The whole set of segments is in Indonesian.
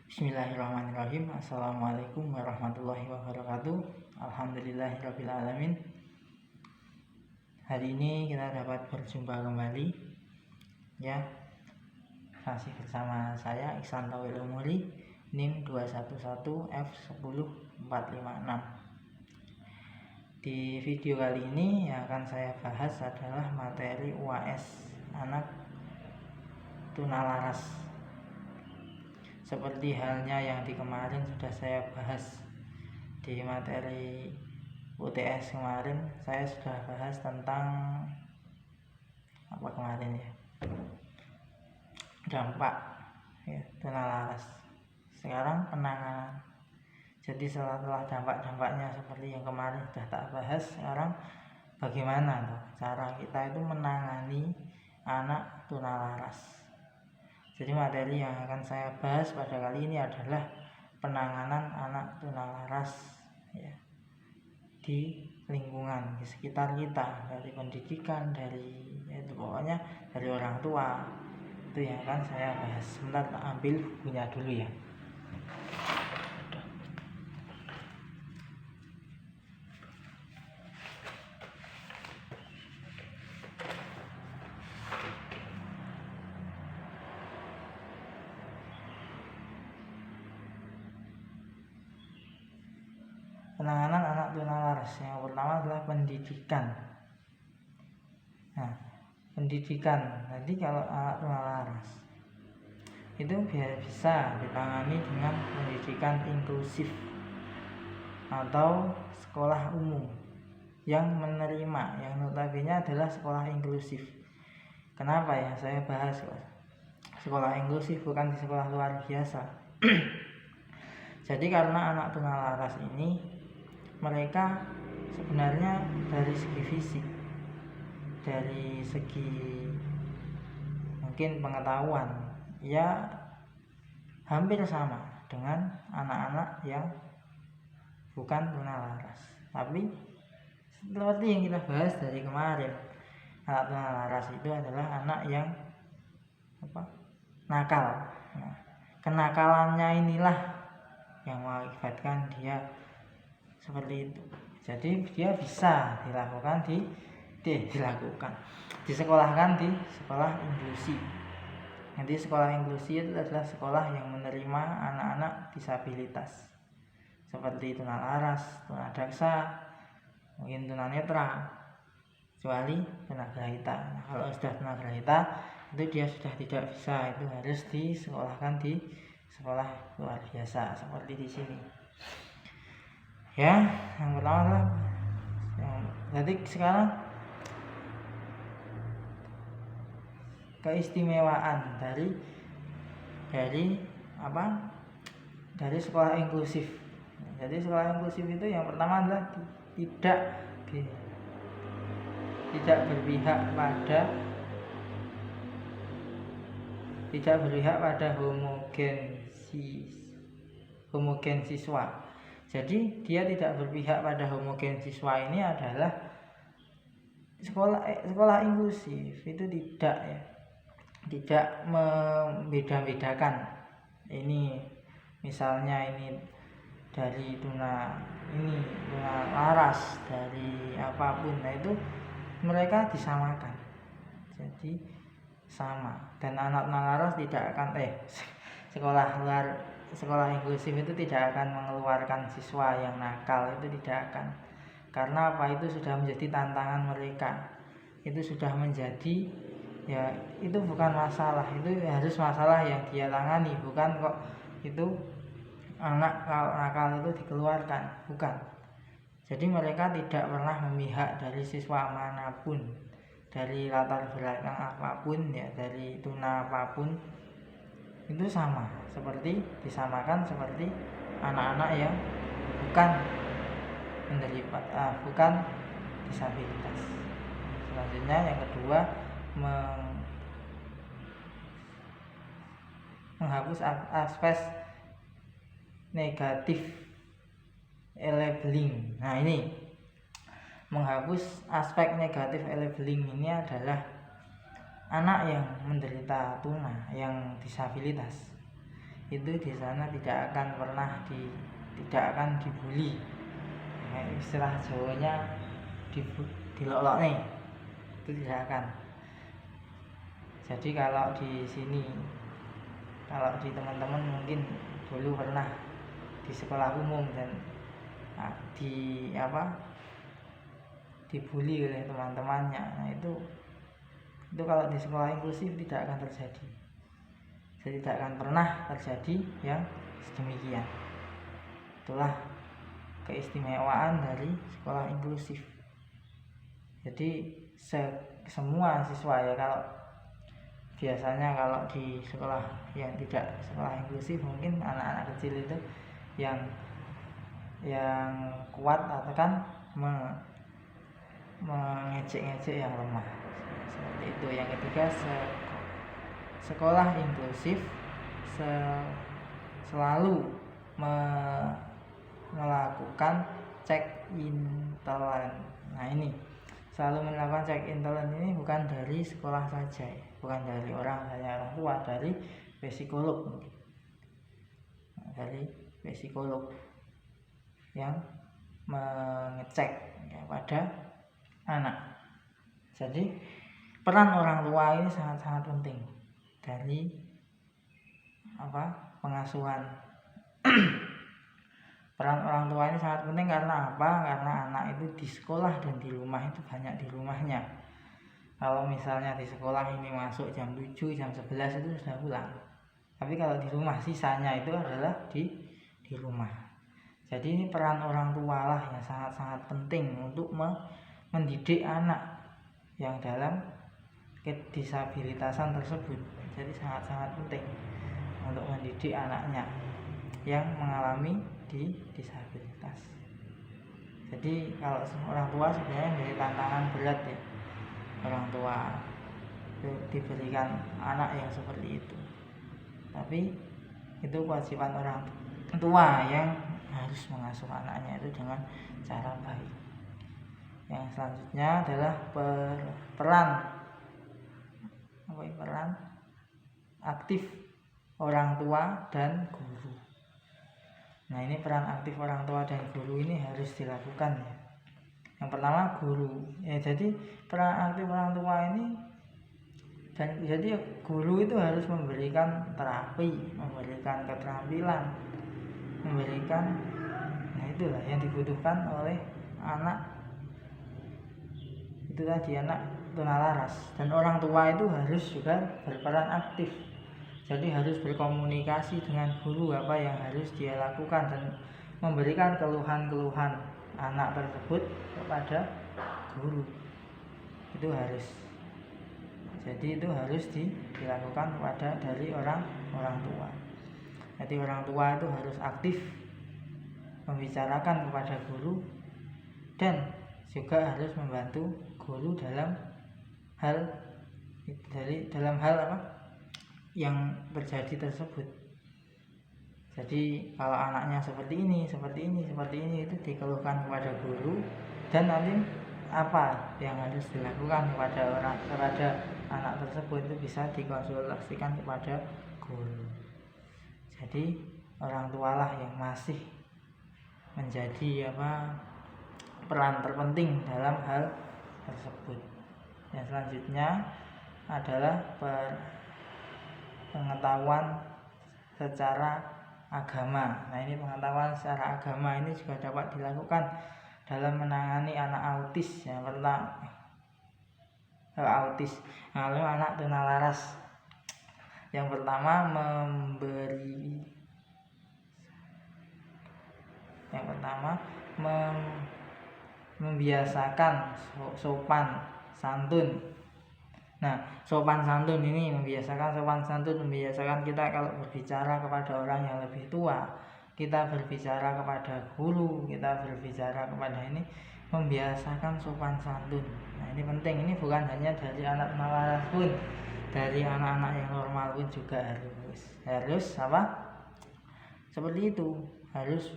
Bismillahirrahmanirrahim. Assalamualaikum warahmatullahi wabarakatuh. Alhamdulillahirrabbilalamin. Hari ini kita dapat berjumpa kembali, ya, masih bersama saya Iksan Tauhil Umuri, NIM 211F10456. Di video kali ini yang akan saya bahas adalah materi UAS anak tunalaras. Seperti halnya yang di kemarin sudah saya bahas di materi UTS kemarin, saya sudah bahas tentang apa kemarin ya, dampak ya, tunalaras. Sekarang penanganan. Jadi setelah dampak-dampaknya seperti yang kemarin sudah tak bahas, sekarang bagaimana cara kita itu menangani anak tunalaras. Jadi materi yang akan saya bahas pada kali ini adalah penanganan anak tunalaras, ya, di lingkungan, di sekitar kita, dari pendidikan, dari itu pokoknya dari orang tua. Itu yang akan saya bahas. Sebentar, tak ambil bukunya dulu ya. Penanganan anak tunalaras yang pertama adalah pendidikan. Nah, pendidikan nanti kalau anak tunalaras itu bisa ditangani dengan pendidikan inklusif atau sekolah umum yang menerima, yang notabene adalah sekolah inklusif. Kenapa ya saya bahas sekolah inklusif, bukan di sekolah luar biasa? Jadi karena anak tunalaras ini mereka sebenarnya dari segi fisik, dari segi mungkin pengetahuan, ya hampir sama dengan anak-anak yang bukan tunalaras. Tapi seperti yang kita bahas dari kemarin, anak tunalaras itu adalah anak yang nakal. Nah, kenakalannya inilah yang mengakibatkan dia seperti itu. Jadi dia bisa disekolahkan di sekolah inklusi. Nanti sekolah inklusi itu adalah sekolah yang menerima anak-anak disabilitas seperti tunalaras, tunadaksa, mungkin tunanetra, kecuali tunagrahita. Nah, kalau sudah tunagrahita itu dia sudah tidak bisa, itu harus disekolahkan di sekolah luar biasa seperti di sini. Ya, yang pertama adalah jadi sekarang keistimewaan dari sekolah inklusif. Jadi sekolah inklusif itu yang pertama adalah tidak berpihak pada homogen siswa. Jadi dia tidak berpihak pada homogen siswa ini adalah sekolah inklusif itu tidak membeda-bedakan. Ini misalnya ini dari tunalaras, dari apapun, nah itu mereka disamakan. Jadi sama. Dan anak tunalaras tidak akan sekolah inklusif itu tidak akan mengeluarkan siswa yang nakal, itu tidak akan. Karena apa? Itu sudah menjadi tantangan mereka. Itu sudah menjadi, ya itu bukan masalah, itu harus masalah yang dia tangani, bukan kok itu anak nakal itu dikeluarkan, bukan. Jadi mereka tidak pernah memihak dari siswa manapun, dari latar belakang apapun, ya dari tuna apapun, itu disamakan seperti anak-anak yang bukan disabilitas. Selanjutnya yang kedua, menghapus aspek negatif labeling. Nah, ini menghapus aspek negatif labeling ini adalah anak yang menderita tuna, yang disabilitas, itu di sana tidak akan dibully. Istilah Jawanya dilolok nih, itu tidak akan. Jadi kalau di sini, kalau di teman-teman mungkin dulu pernah di sekolah umum dan dibully oleh teman-temannya, nah itu kalau di sekolah inklusif tidak akan terjadi. Jadi tidak akan pernah terjadi yang sedemikian. Itulah keistimewaan dari sekolah inklusif. Jadi semua siswa ya, kalau biasanya kalau di sekolah yang tidak sekolah inklusif mungkin anak-anak kecil itu yang kuat atau kan mengejek-ngejek yang lemah, seperti itu. Yang ketiga, sekolah inklusif selalu melakukan check intern. Nah ini selalu melakukan check intern ini bukan dari sekolah saja, bukan dari orang tua, dari psikolog. Dari psikolog yang mengecek pada anak. Jadi peran orang tua ini sangat-sangat penting dari pengasuhan. Peran orang tua ini sangat penting karena apa? Karena anak itu di sekolah dan di rumah itu banyak di rumahnya. Kalau misalnya di sekolah ini masuk jam 7, jam 11 itu sudah pulang. Tapi kalau di rumah sisanya itu adalah di rumah. Jadi ini peran orang tua lah yang sangat-sangat penting untuk mendidik anak yang dalam kedisabilitasan tersebut. Jadi sangat-sangat penting untuk mendidik anaknya yang mengalami disabilitas. Jadi kalau orang tua sebenarnya menjadi tantangan berat ya, orang tua diberikan anak yang seperti itu. Tapi itu kewajiban orang tua yang harus mengasuh anaknya itu dengan cara baik. Yang selanjutnya adalah peran aktif orang tua dan guru. Nah ini peran aktif orang tua dan guru ini harus dilakukan ya. Yang pertama guru ya, jadi peran aktif orang tua ini jadi guru itu harus memberikan terapi, memberikan keterampilan, memberikan itulah yang dibutuhkan oleh anak itu tadi, anak tunalaras. Dan orang tua itu harus juga berperan aktif, jadi harus berkomunikasi dengan guru apa yang harus dia lakukan dan memberikan keluhan-keluhan anak tersebut kepada guru. Itu harus, jadi itu harus dilakukan dari orang tua. Jadi orang tua itu harus aktif membicarakan kepada guru dan juga harus membantu guru dalam hal yang terjadi tersebut. Jadi kalau anaknya seperti ini itu dikeluhkan kepada guru, dan nanti apa yang harus dilakukan kepada anak tersebut itu bisa dikonsultasikan kepada guru. Jadi orang tualah yang masih menjadi peran terpenting dalam hal tersebut. Yang selanjutnya adalah pengetahuan secara agama. Nah ini pengetahuan secara agama ini juga dapat dilakukan dalam menangani anak autis. Yang pertama lalu anak tunalaras. Yang pertama membiasakan sopan santun. Nah, sopan santun ini membiasakan kita kalau berbicara kepada orang yang lebih tua, kita berbicara kepada guru, kita berbicara kepada ini, membiasakan sopan santun. Nah, ini penting. Ini bukan hanya dari anak tunalaras pun, dari anak-anak yang normal pun juga harus seperti itu, harus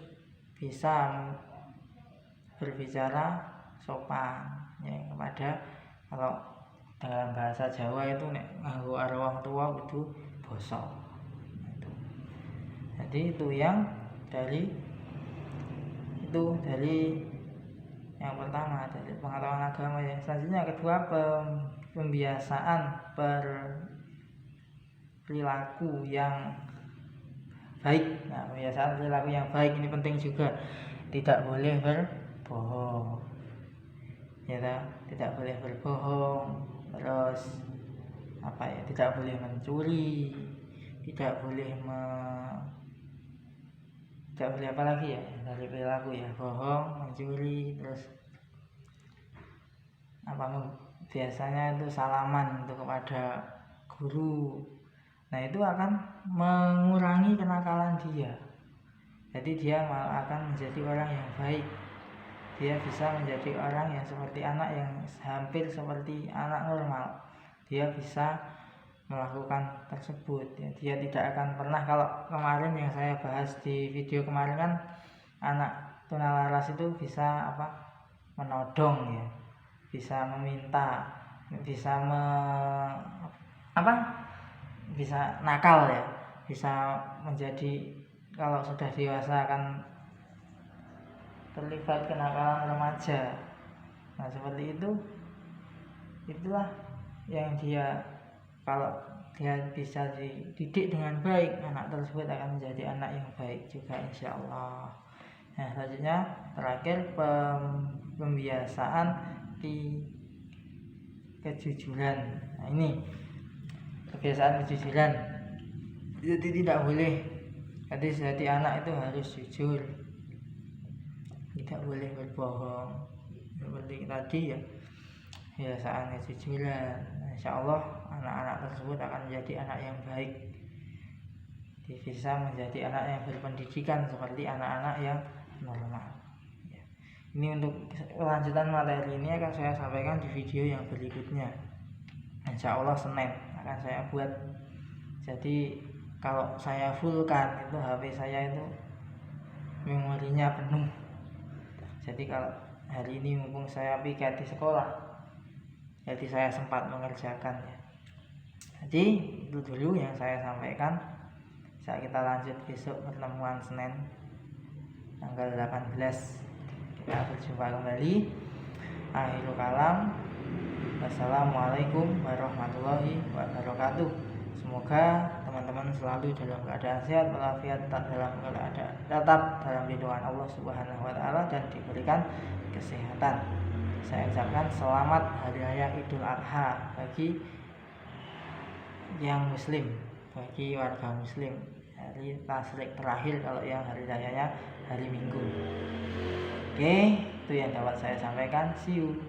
bisa berbicara sopan ya kepada, kalau dalam bahasa Jawa itu nek nganggo karo wong tua kudu basa. Itu. Jadi itu yang dari yang pertama, dari pengetahuan agama ya. Selanjutnya kedua, pembiasaan perilaku yang baik. Nah, pembiasaan perilaku yang baik ini penting juga. Tidak boleh berbohong, ya, tidak boleh berbohong. Terus tidak boleh mencuri, tidak boleh apa lagi ya dari perilaku ya, bohong, mencuri, terus biasanya itu salaman untuk kepada guru. Nah, itu akan mengurangi kenakalan dia. Jadi dia malah akan menjadi orang yang baik. Dia bisa menjadi orang yang seperti anak yang hampir seperti anak normal. Dia bisa melakukan tersebut ya. Dia tidak akan pernah, kalau kemarin yang saya bahas di video kemarin kan, anak tunalaras itu bisa menodong ya, bisa meminta, bisa bisa nakal ya, bisa menjadi, kalau sudah dewasa akan terlibat kenakalan remaja. Nah, seperti itulah yang dia, kalau dia bisa dididik dengan baik, anak tersebut akan menjadi anak yang baik juga, insya Allah. Nah, selanjutnya terakhir, pembiasaan kejujuran. Nah, ini kebiasaan kejujuran. Jadi tidak boleh, jadi anak itu harus jujur, tidak boleh berbohong. Seperti tadi ya, kebiasaan kejujuran. Insya Allah anak-anak tersebut akan menjadi anak yang baik, bisa menjadi anak yang berpendidikan seperti anak-anak yang normal. Ini untuk kelanjutan materi ini akan saya sampaikan di video yang berikutnya. Insya Allah Senin akan saya buat. Jadi kalau saya fullkan itu HP saya itu memorinya penuh. Jadi kalau hari ini mumpung saya piket di sekolah, jadi saya sempat mengerjakan ya. Jadi itu dulu yang saya sampaikan. Kita lanjut besok pertemuan Senin tanggal 18. Kita berjumpa kembali. Akhirul kalam. Wassalamualaikum warahmatullahi wabarakatuh. Semoga teman-teman selalu dalam keadaan sehat walafiat, tetap dalam lindungan Allah Subhanahu wa taala, dan diberikan kesehatan. Saya ucapkan selamat hari raya Idul Adha bagi yang muslim, bagi warga muslim. Hari tasyrik terakhir kalau yang hari rayanya hari Minggu. Oke, itu yang dapat saya sampaikan. See you.